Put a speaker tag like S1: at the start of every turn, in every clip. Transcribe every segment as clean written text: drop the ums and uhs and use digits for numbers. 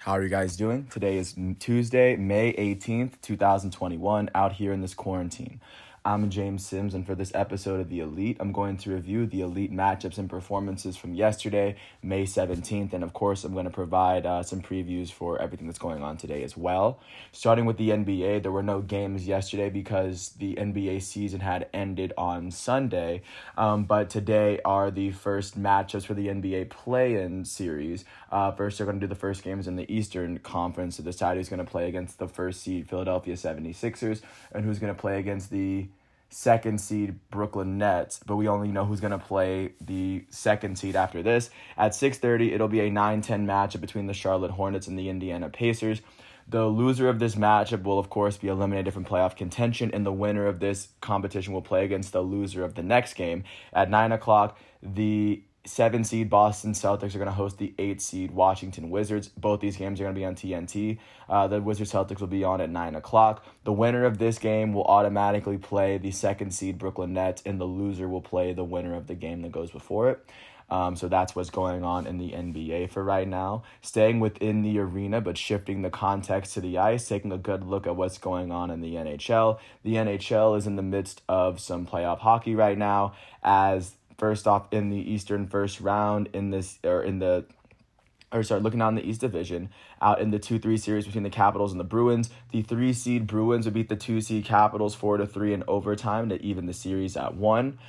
S1: How are you guys doing? Today is Tuesday, May 18th, 2021, out here in this quarantine. I'm James Sims, and for this episode of The Elite, I'm going to review the Elite matchups and performances from yesterday, May 17th, and of course, I'm going to provide some previews for everything that's going on today as well. Starting with the NBA, there were no games yesterday because the NBA season had ended on Sunday, but today are the first matchups for the NBA play-in series. First, they're going to do the first games in the Eastern Conference to decide who's going to play against the first seed Philadelphia 76ers and who's going to play against the second seed Brooklyn Nets, but we only know who's going to play the second seed after this. At 6:30, it'll be a 9-10 matchup between the Charlotte Hornets and the Indiana Pacers. The loser of this matchup will, of course, be eliminated from playoff contention, and the winner of this competition will play against the loser of the next game. At 9 o'clock, the 7-seed Boston Celtics are going to host the 8-seed Washington Wizards. Both these games are going to be on TNT. The Wizards Celtics will be on at 9 o'clock. The winner of this game will automatically play the 2nd-seed Brooklyn Nets, and the loser will play the winner of the game that goes before it. So that's what's going on in the NBA for right now. Staying within the arena, but shifting the context to the ice, taking a good look at what's going on in the NHL. The NHL is in the midst of some playoff hockey right now, as first off, in the Eastern first round, looking out in the East Division, out in the 2-3 series between the Capitals and the Bruins. The 3-seed Bruins would beat the 2-seed Capitals 4-3 in overtime to even the series at 1.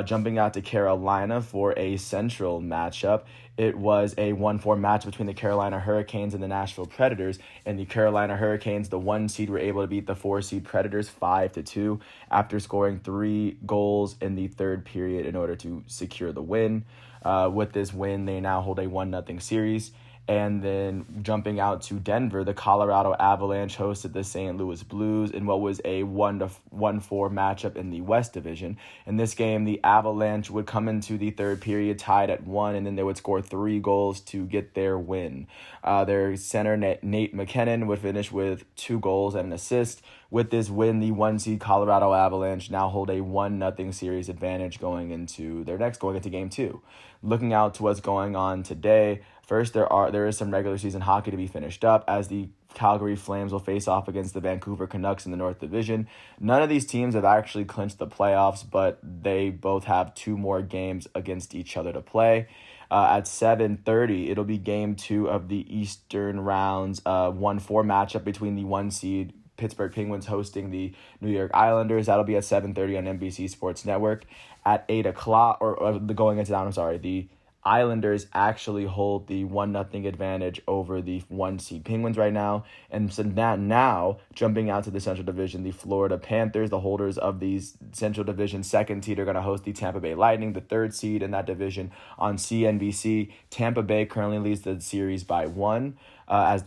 S1: Jumping out to Carolina for a Central matchup. It was a 1-4 match between the Carolina Hurricanes and the Nashville Predators, and the Carolina Hurricanes, the 1-seed, were able to beat the 4-seed Predators 5-2 after scoring 3 goals in the third period in order to secure the win. With this win, they now hold a 1-0 series. And then jumping out to Denver, the Colorado Avalanche hosted the St. Louis Blues in what was a 1-4 matchup in the West Division. In this game, the Avalanche would come into the third period tied at 1, and then they would score 3 goals to get their win. Their center, Nate McKinnon, would finish with 2 goals and an assist. With this win, the 1-seed Colorado Avalanche now hold a 1-0 series advantage going into Game 2. Looking out to what's going on today, first there is some regular season hockey to be finished up, as the Calgary Flames will face off against the Vancouver Canucks in the North Division. None of these teams have actually clinched the playoffs, but they both have 2 more games against each other to play. At 7:30, it'll be Game 2 of the Eastern rounds 1-4 matchup between the 1-seed Pittsburgh Penguins hosting the New York Islanders. That'll be at 7:30 on NBC Sports Network. At 8 o'clock, the Islanders actually hold the 1-0 advantage over the 1-seed Penguins right now. And so now, jumping out to the Central Division, the Florida Panthers, the holders of the Central Division 2nd seed, are going to host the Tampa Bay Lightning, the 3rd seed in that division, on CNBC. Tampa Bay currently leads the series by 1 as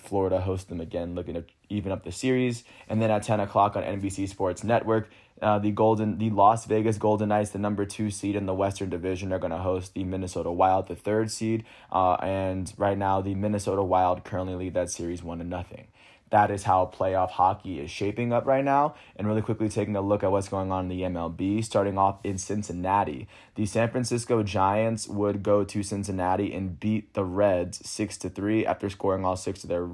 S1: Florida hosts them again, looking to even up the series. And then at 10 o'clock on NBC Sports Network, the Las Vegas Golden Knights, the number 2 seed in the Western Division, are going to host the Minnesota Wild, the 3rd seed. And right now, the Minnesota Wild currently lead that series 1-0. That is how playoff hockey is shaping up right now. And really quickly taking a look at what's going on in the MLB, starting off in Cincinnati. The San Francisco Giants would go to Cincinnati and beat the Reds 6-3 after scoring all 6 of their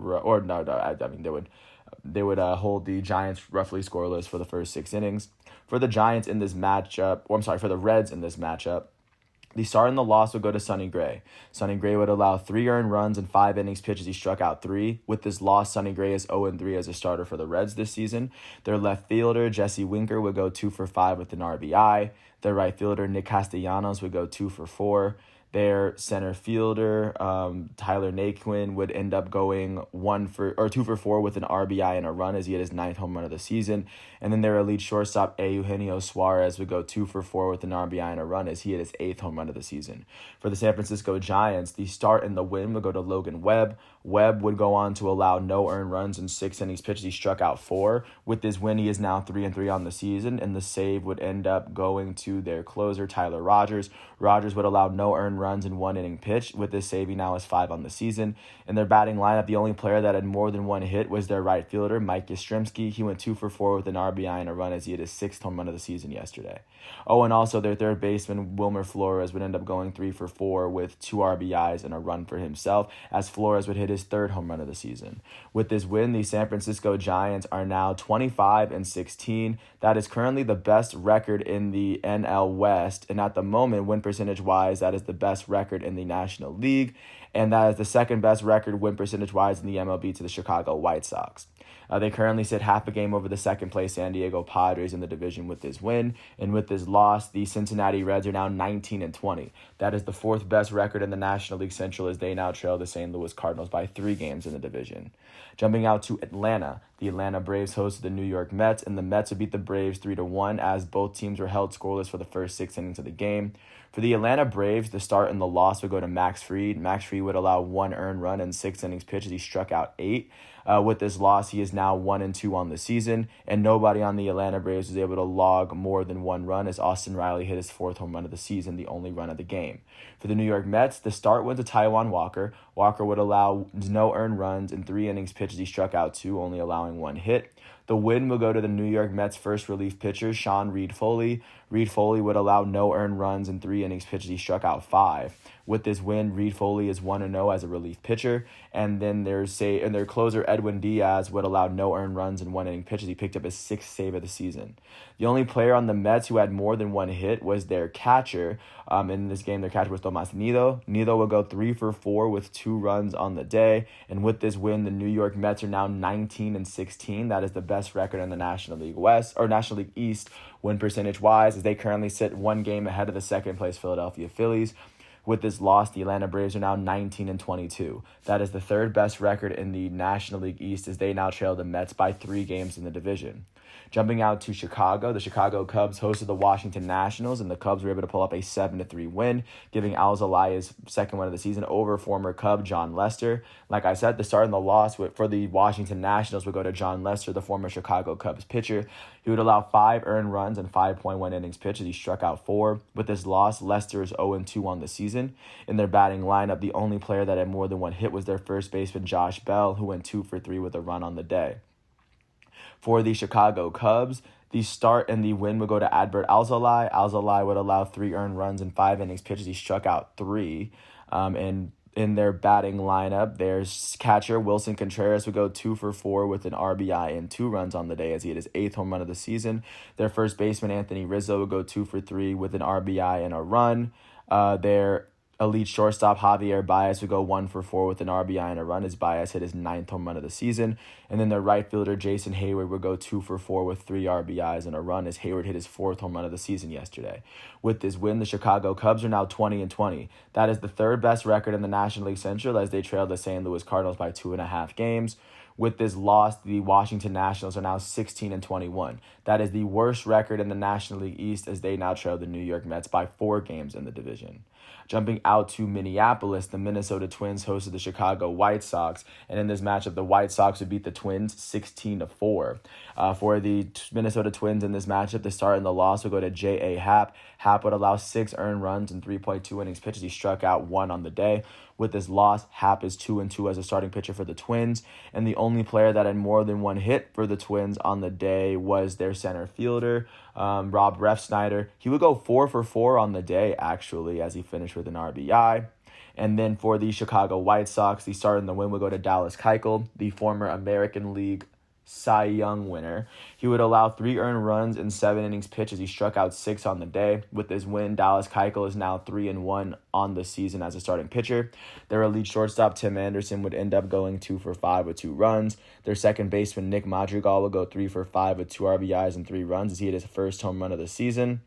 S1: they would hold the Giants roughly scoreless for the first 6 innings. For the Reds in this matchup, the start and the loss would go to Sonny Gray. Sonny Gray would allow 3 earned runs in 5 innings pitched as he struck out 3. With this loss, Sonny Gray is 0-3 as a starter for the Reds this season. Their left fielder, Jesse Winker, would go 2 for 5 with an RBI. Their right fielder, Nick Castellanos, would go 2 for 4. Their center fielder, Tyler Naquin, would end up going 2 for 4 with an RBI and a run as he had his 9th home run of the season. And then their elite shortstop, Eugenio Suarez, would go 2 for 4 with an RBI and a run as he had his 8th home run of the season. For the San Francisco Giants, the start and the win would go to Logan Webb. Webb would go on to allow no earned runs in 6 innings pitched. He struck out 4. With this win, he is now 3-3 on the season, and the save would end up going to their closer, Tyler Rogers. Rogers would allow no earned earned runs in one inning pitched, with this saving now is 5 on the season. In their batting lineup, the only player that had more than one hit was their right fielder, Mike Yastrzemski. He went 2 for 4 with an RBI and a run as he hit his 6th home run of the season yesterday. Oh, and also their third baseman, Wilmer Flores, would end up going 3 for 4 with 2 RBIs and a run for himself, as Flores would hit his 3rd home run of the season. With this win, the San Francisco Giants are now 25-16. That is currently the best record in the NL West, and at the moment, win percentage-wise, that is the best record in the National League, and that is the second best record win percentage-wise in the MLB to the Chicago White Sox. They currently sit half a game over the second-place San Diego Padres in the division with this win, and with this loss, the Cincinnati Reds are now 19-20. That is the 4th best record in the National League Central, as they now trail the St. Louis Cardinals by 3 games in the division. Jumping out to Atlanta, the Atlanta Braves hosted the New York Mets, and the Mets would beat the Braves 3-1, as both teams were held scoreless for the first 6 innings of the game. For the Atlanta Braves, the start and the loss would go to Max Fried. Max Fried would allow 1 earned run in 6 innings pitched as he struck out 8. With this loss, he is now 1-2 on the season, and nobody on the Atlanta Braves was able to log more than 1 run, as Austin Riley hit his 4th home run of the season, the only run of the game. For the New York Mets, the start went to Taijuan Walker. Walker would allow no earned runs in 3 innings pitched as he struck out 2, only allowing 1 hit. The win will go to the New York Mets' first relief pitcher, Sean Reed-Foley. Reed-Foley would allow no earned runs in 3 innings pitched. He struck out 5. With this win, Reed-Foley is 1-0 as a relief pitcher. And then their closer, Edwin Diaz, would allow no earned runs in 1 inning pitches. He picked up his 6th save of the season. The only player on the Mets who had more than 1 hit was their catcher. In this game, their catcher was Tomas Nido. Nido will go 3 for 4 with 2 runs on the day. And with this win, the New York Mets are now 19-16. That is the best record in the National League West, or National League East, win percentage-wise, as they currently sit 1 game ahead of the second-place Philadelphia Phillies. With this loss, the Atlanta Braves are now 19-22. That is the 3rd best record in the National League East, as they now trail the Mets by 3 games in the division. Jumping out to Chicago, the Chicago Cubs hosted the Washington Nationals, and the Cubs were able to pull up a 7-3 win, giving Alzolay his 2nd win of the season over former Cub John Lester. Like I said, the start and the loss for the Washington Nationals would go to John Lester, the former Chicago Cubs pitcher. He would allow 5 earned runs and 5.1 innings pitched as he struck out 4. With this loss, Lester is 0-2 on the season. In their batting lineup, the only player that had more than 1 hit was their first baseman, Josh Bell, who went 2 for 3 with a run on the day. For the Chicago Cubs, the start and the win would go to Adbert Alzolay. Alzolay would allow 3 earned runs in 5 innings pitched. He struck out 3. And in their batting lineup, their catcher, Wilson Contreras, would go 2 for 4 with an RBI and 2 runs on the day as he hit his 8th home run of the season. Their first baseman, Anthony Rizzo, would go 2 for 3 with an RBI and a run. Their elite shortstop, Javier Baez, would go 1 for 4 with an RBI and a run as Baez hit his 9th home run of the season. And then their right fielder, Jason Hayward, would go 2 for 4 with 3 RBIs and a run as Hayward hit his 4th home run of the season yesterday. With this win, the Chicago Cubs are now 20-20. That is the 3rd best record in the National League Central, as they trail the St. Louis Cardinals by 2.5 games. With this loss, the Washington Nationals are now 16-21. That is the worst record in the National League East, as they now trail the New York Mets by 4 games in the division. Jumping out to Minneapolis, the Minnesota Twins hosted the Chicago White Sox, and in this matchup, the White Sox would beat the Twins 16-4. For the Minnesota Twins in this matchup, the start and the loss would go to J.A. Happ. Happ would allow 6 earned runs and 3.2 innings pitched. He struck out 1 on the day. With this loss, Happ is 2-2 as a starting pitcher for the Twins, and the only player that had more than 1 hit for the Twins on the day was their center fielder, Rob Refsnyder. He would go 4 for 4 on the day, actually, as he finished with an RBI. And then for the Chicago White Sox, the start and the win would go to Dallas Keuchel, the former American League Cy Young winner. He would allow 3 earned runs in 7 innings pitched as he struck out 6 on the day. With this win, Dallas Keuchel is now 3-1 on the season as a starting pitcher. Their elite shortstop, Tim Anderson, would end up going 2 for 5 with 2 runs. Their second baseman, Nick Madrigal, would go 3 for 5 with 2 RBIs and 3 runs as he hit his first home run of the season.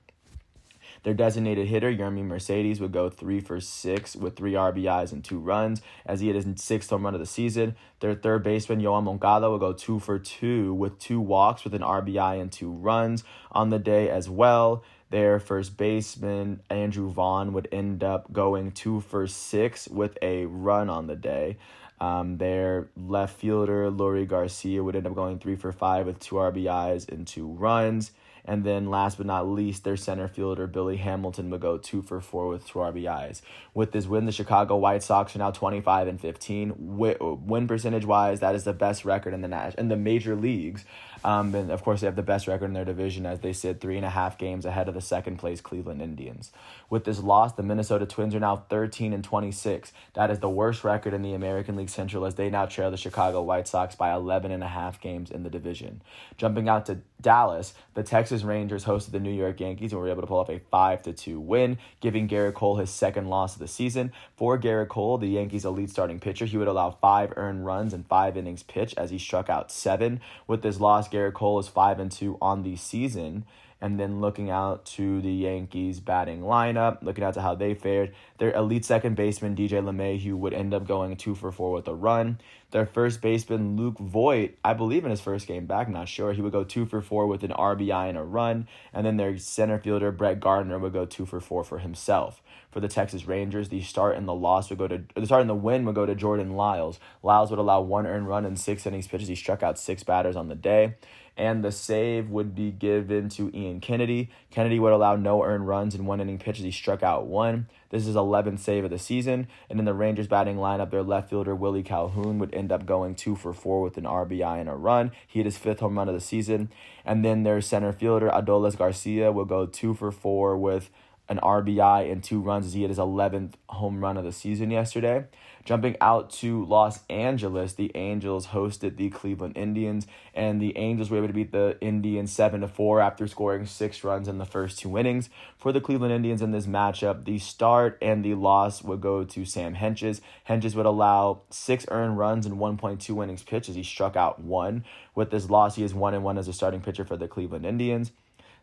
S1: Their designated hitter, Yermy Mercedes, would go 3 for 6 with 3 RBIs and 2 runs as he hit his 6th home run of the season. Their third baseman, Yoan Moncada, would go 2 for 2 with 2 walks with an RBI and 2 runs on the day as well. Their first baseman, Andrew Vaughn, would end up going 2 for 6 with a run on the day. Their left fielder, Leury Garcia, would end up going 3 for 5 with 2 RBIs and 2 runs. And then last but not least, their center fielder, Billy Hamilton, would go 2 for 4 with 2 RBIs. With this win, the Chicago White Sox are now 25-15. Win percentage wise, that is the best record in the major leagues. And of course, they have the best record in their division as they sit 3.5 games ahead of the second place Cleveland Indians. With this loss, the Minnesota Twins are now 13-26. That is the worst record in the American League Central as they now trail the Chicago White Sox by 11.5 games in the division. Jumping out to Dallas, the Texas Rangers hosted the New York Yankees and were able to pull off a 5-2 win, giving Garrett Cole his second loss of the season. For Garrett Cole, the Yankees' elite starting pitcher, he would allow 5 earned runs in 5 innings pitched as he struck out 7. With this loss, Garrett Cole is 5-2 on the season. And then looking out to the Yankees batting lineup, looking out to how they fared, their elite second baseman, DJ LeMahieu, would end up going 2 for 4 with a run. Their first baseman, Luke Voit, I believe in his first game back, not sure, he would go 2 for 4 with an RBI and a run. And then their center fielder, Brett Gardner, would go 2 for 4 for himself. For the Texas Rangers, the start and the win would go to Jordan Lyles. Lyles would allow 1 earned run in 6 innings pitches. He struck out 6 batters on the day. And the save would be given to Ian Kennedy. Kennedy would allow no earned runs in 1 inning pitches. He struck out 1. This is his 11th save of the season. And in the Rangers batting lineup, their left fielder, Willie Calhoun, would end up going 2 for 4 with an RBI and a run. He hit his 5th home run of the season. And then their center fielder, Adolis Garcia, will go 2 for 4 with an RBI and 2 runs as he hit his 11th home run of the season yesterday. Jumping out to Los Angeles, the Angels hosted the Cleveland Indians, and the Angels were able to beat the Indians 7-4 after scoring 6 runs in the first 2 innings. For the Cleveland Indians in this matchup, the start and the loss would go to Sam Hentges. Hentges would allow 6 earned runs in 1.2 innings pitched as he struck out 1. With this loss, he is 1-1 as a starting pitcher for the Cleveland Indians.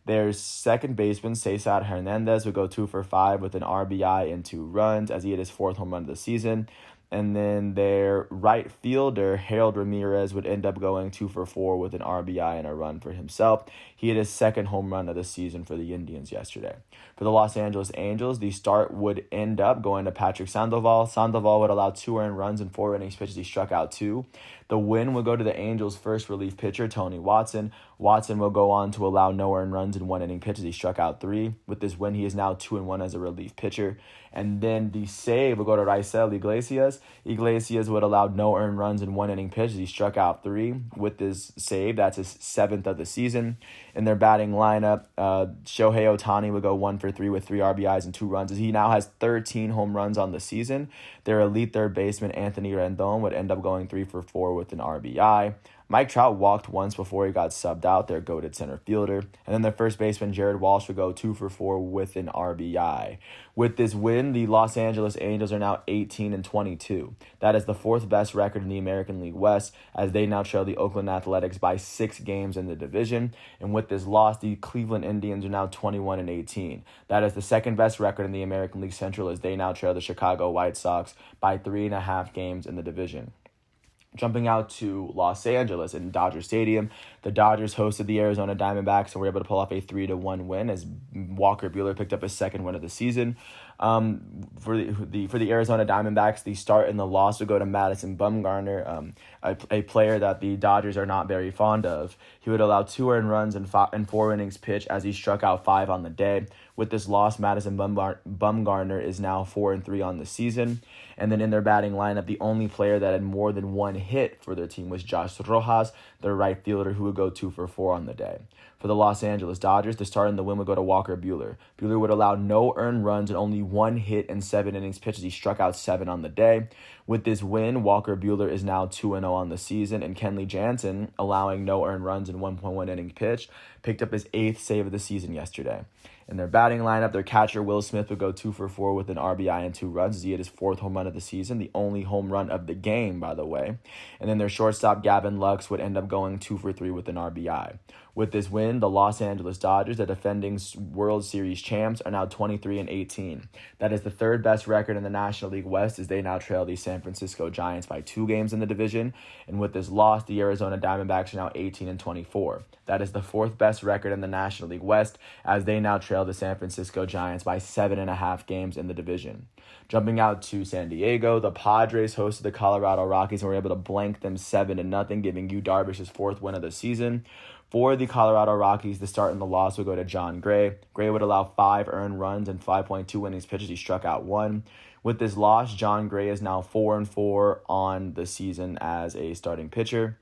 S1: Their second baseman, Cesar Hernandez, would go 2 for 5 with an RBI and 2 runs as he hit his 4th home run of the season. And then their right fielder, Harold Ramirez, would end up going 2 for 4 with an RBI and a run for himself. He hit his 2nd home run of the season for the Indians yesterday. For the Los Angeles Angels, the start would end up going to Patrick Sandoval. Sandoval would allow 2 earned runs in 4 innings pitches. He struck out 2. The win would go to the Angels' first relief pitcher, Tony Watson. Watson will go on to allow no earned runs in 1 inning pitches. He struck out 3. With this win, he is now 2-1 as a relief pitcher. And then the save will go to Raisel Iglesias. Iglesias would allow no earned runs in 1 inning pitches. He struck out 3. With this save, that's his 7th of the season. In their batting lineup, Shohei Ohtani would go 1 for 3 with 3 RBIs and 2 runs as he now has 13 home runs on the season. Their elite third baseman, Anthony Rendon, would end up going 3 for 4 with an RBI. Mike Trout walked once before he got subbed out, their goated center fielder. And then their first baseman, Jared Walsh, would go 2 for 4 with an RBI. With this win, the Los Angeles Angels are now 18-22. That is the 4th best record in the American League West, as they now trail the Oakland Athletics by 6 games in the division. And with this loss, the Cleveland Indians are now 21-18. That is the 2nd best record in the American League Central, as they now trail the Chicago White Sox by 3.5 games in the division. Jumping out to Los Angeles in Dodger Stadium, the Dodgers hosted the Arizona Diamondbacks and were able to pull off a 3-1 win as Walker Buehler picked up his 2nd win of the season. For the Arizona Diamondbacks, the start and the loss would go to Madison Bumgarner, a player that the Dodgers are not very fond of. He would allow 2 earned runs in 4 innings pitched as he struck out 5 on the day. With this loss, Madison Bumgarner is now 4-3 on the season. And then in their batting lineup, the only player that had more than 1 hit for their team was Josh Rojas, their right fielder, who would go 2 for 4 on the day. For the Los Angeles Dodgers, the start and the win would go to Walker Buehler. Buehler would allow no earned runs and only 1 hit in 7 innings pitched. He struck out 7 on the day. With this win, Walker Buehler is now 2-0 on the season, and Kenley Jansen, allowing no earned runs in 1.1 innings pitched, picked up his 8th save of the season yesterday. In their batting lineup, their catcher, Will Smith, would go 2 for 4 with an RBI and 2 runs as he hit his 4th home run of the season, the only home run of the game, by the way. And then their shortstop, Gavin Lux, would end up going 2 for 3 with an RBI. With this win, the Los Angeles Dodgers, the defending World Series champs, are now 23-18. That is the 3rd best record in the National League West, as they now trail the San Francisco Giants by 2 games in the division. And with this loss, the Arizona Diamondbacks are now 18-24. That is the 4th best record in the National League West, as they now trail the San Francisco Giants by 7.5 games in the division. Jumping out to San Diego, the Padres hosted the Colorado Rockies and were able to blank them 7-0, giving Yu Darvish his 4th win of the season. For the Colorado Rockies, the start and the loss would go to Jon Gray. Gray would allow 5 earned runs and 5.2 innings pitches. He struck out 1. With this loss, Jon Gray is now 4-4 on the season as a starting pitcher.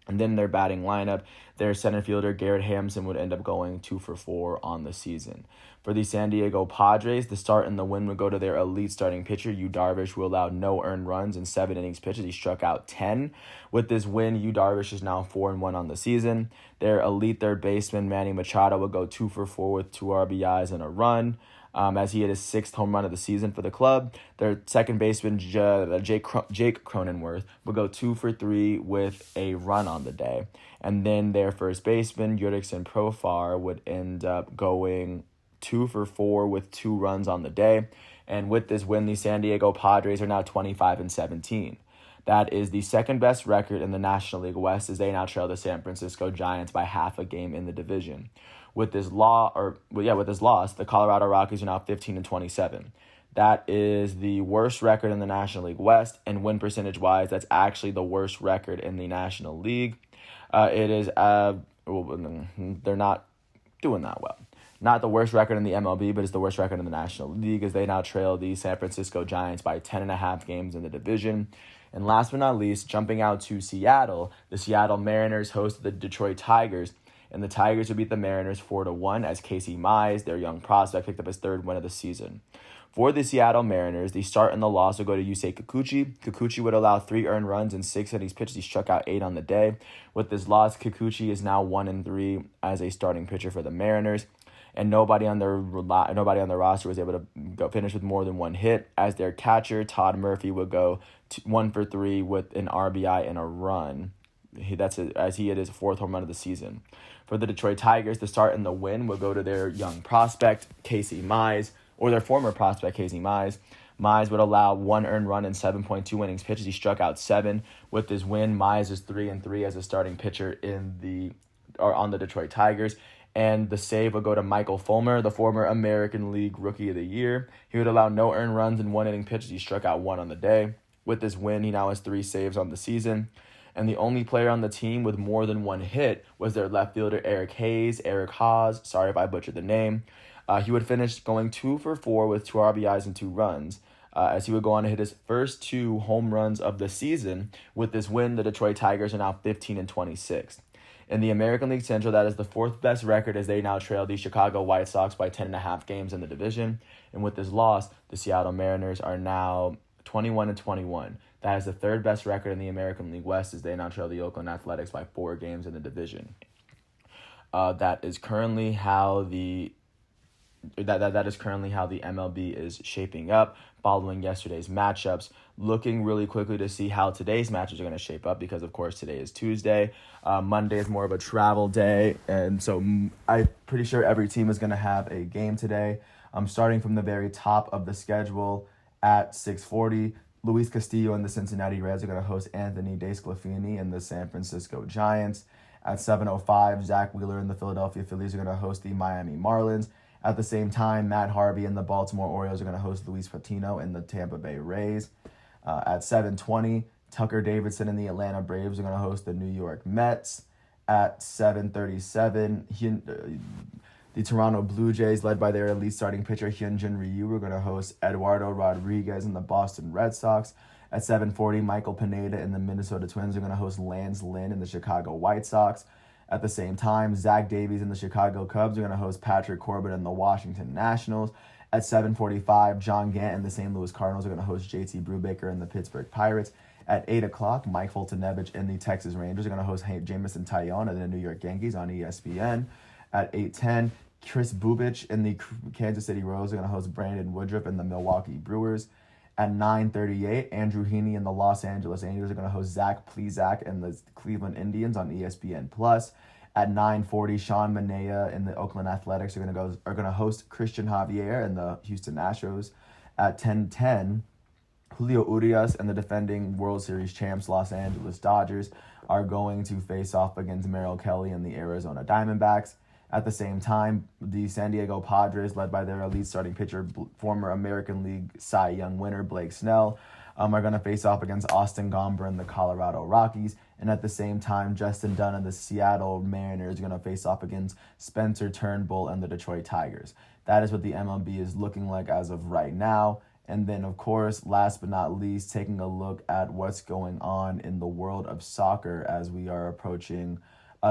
S1: And then their batting lineup, their center fielder Garrett Hampson would end up going 2-4 on the season. For the San Diego Padres, the start and the win would go to their elite starting pitcher, Yu Darvish, who allowed no earned runs in 7 innings pitches. He struck out 10. With this win, Yu Darvish is now 4-1 on the season. Their elite third baseman, Manny Machado, would go 2-4 with 2 RBIs and a run. As he hit his 6th home run of the season for the club. Their second baseman, Jake Cronenworth, would go 2-3 with a run on the day. And then their first baseman, Jurickson Profar, would end up going 2-4 with 2 runs on the day. And with this win, the San Diego Padres are now 25-17. That is the second best record in the National League West as they now trail the San Francisco Giants by half a game in the division. With this loss, the Colorado Rockies are now 15-27. That is the worst record in the National League West, and win percentage wise, that's actually the worst record in the National League. They're not doing that well. Not the worst record in the MLB, but it's the worst record in the National League as they now trail the San Francisco Giants by 10.5 games in the division. And last but not least, jumping out to Seattle, the Seattle Mariners host the Detroit Tigers. And the Tigers would beat the Mariners 4-1 as Casey Mize, their young prospect, picked up his 3rd win of the season. For the Seattle Mariners, the start and the loss would go to Yusei Kikuchi. Kikuchi would allow 3 earned runs and 6 innings pitched. He struck out 8 on the day. With this loss, Kikuchi is now 1-3 as a starting pitcher for the Mariners. And nobody on their roster was able to go finish with more than 1 hit, as their catcher, Todd Murphy, would go 1-3 with an RBI and a run. As he hit his 4th home run of the season. For the Detroit Tigers, the start and the win would go to their young prospect, Casey Mize, or their former prospect, Casey Mize. Mize would allow 1 earned run and 7.2 innings pitches. He struck out 7. With this win, Mize is 3-3 as a starting pitcher on the Detroit Tigers. And the save would go to Michael Fulmer, the former American League Rookie of the Year. He would allow no earned runs and 1 inning pitches. He struck out 1 on the day. With this win, he now has 3 saves on the season. And the only player on the team with more than 1 hit was their left fielder, Eric Haas. Sorry if I butchered the name. He would finish going 2-4 with 2 RBIs and 2 runs, as he would go on to hit his first 2 home runs of the season. With this win, the Detroit Tigers are now 15-26. In the American League Central, that is the 4th best record as they now trail the Chicago White Sox by 10.5 games in the division. And with this loss, the Seattle Mariners are now 21-21. That is the 3rd best record in the American League West as they now trail the Oakland Athletics by 4 games in the division. That is currently how the MLB is shaping up following yesterday's matchups. Looking really quickly to see how today's matches are going to shape up because, of course, today is Tuesday. Monday is more of a travel day, and so I'm pretty sure every team is going to have a game today. Starting from the very top of the schedule at 6:40, Luis Castillo and the Cincinnati Reds are going to host Anthony DeSclafani and the San Francisco Giants. At 7:05, Zach Wheeler and the Philadelphia Phillies are going to host the Miami Marlins. At the same time, Matt Harvey and the Baltimore Orioles are going to host Luis Patino and the Tampa Bay Rays. At 7:20, Tucker Davidson and the Atlanta Braves are going to host the New York Mets. At 7:37, the Toronto Blue Jays, led by their elite starting pitcher Hyunjin Ryu, are going to host Eduardo Rodriguez and the Boston Red Sox. At 7:40, Michael Pineda and the Minnesota Twins are going to host Lance Lynn and the Chicago White Sox. At the same time, Zach Davies and the Chicago Cubs are going to host Patrick Corbin and the Washington Nationals. At 7:45, John Gant and the St. Louis Cardinals are going to host JT Brubaker and the Pittsburgh Pirates. At 8 o'clock, Mike Fultonevich and the Texas Rangers are going to host Jameson Taillon and the New York Yankees on ESPN. At 8:10, Chris Bubich and the Kansas City Royals are going to host Brandon Woodruff and the Milwaukee Brewers. At 9:38, Andrew Heaney and the Los Angeles Angels are going to host Zach Plesac and the Cleveland Indians on ESPN+. At 9:40, Sean Manaea and the Oakland Athletics are going to host Christian Javier and the Houston Astros. At 10:10, Julio Urias and the defending World Series champs Los Angeles Dodgers are going to face off against Merrill Kelly and the Arizona Diamondbacks. At the same time, the San Diego Padres, led by their elite starting pitcher, former American League Cy Young winner Blake Snell, are going to face off against Austin Gomber and the Colorado Rockies. And at the same time, Justin Dunn and the Seattle Mariners are going to face off against Spencer Turnbull and the Detroit Tigers. That is what the MLB is looking like as of right now. And then, of course, last but not least, taking a look at what's going on in the world of soccer as we are approaching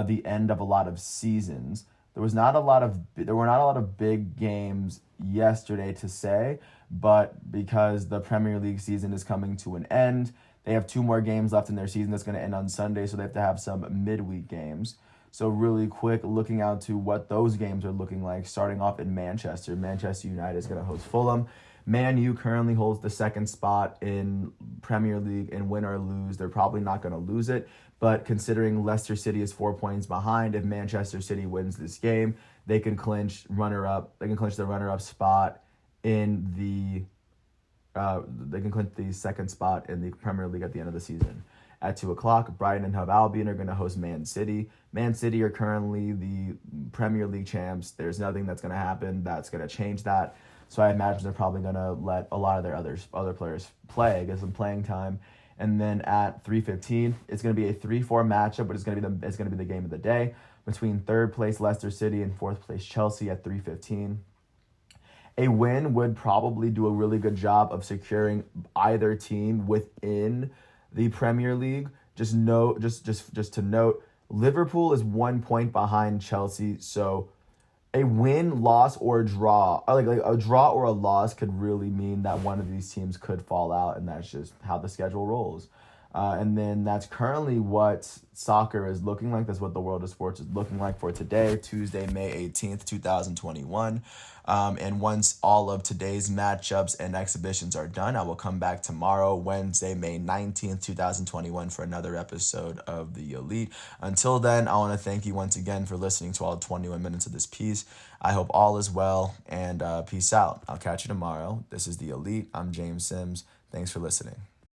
S1: the end of a lot of seasons. There were not a lot of big games yesterday to say, but because the Premier League season is coming to an end, they have 2 more games left in their season that's going to end on Sunday, so they have to have some midweek games. So really quick, looking out to what those games are looking like, starting off in Manchester. Manchester United is going to host Fulham. Man U currently holds the 2nd spot in Premier League, and win or lose, they're probably not going to lose it. But considering Leicester City is 4 points behind, if Manchester City wins this game, they can clinch the runner-up spot in the they can clinch the 2nd spot in the Premier League at the end of the season. At 2:00, Brighton and Hove Albion are going to host Man City. Man City are currently the Premier League champs. There's nothing that's going to happen that's going to change that. So I imagine they're probably going to let a lot of their other players play, get some playing time. And then at 3:15, it's going to be a 3-4 matchup, but it's going to be the game of the day between 3rd place Leicester City and 4th place Chelsea at 3:15. A win would probably do a really good job of securing either team within the Premier League. Just to note, Liverpool is 1 point behind Chelsea, so a win, loss, or a draw, like a draw or a loss could really mean that one of these teams could fall out, and that's just how the schedule rolls. And then that's currently what soccer is looking like. That's what the world of sports is looking like for today, Tuesday, May 18th, 2021. And once all of today's matchups and exhibitions are done, I will come back tomorrow, Wednesday, May 19th, 2021, for another episode of The Elite. Until then, I want to thank you once again for listening to all 21 minutes of this piece. I hope all is well, and peace out. I'll catch you tomorrow. This is The Elite. I'm James Sims. Thanks for listening.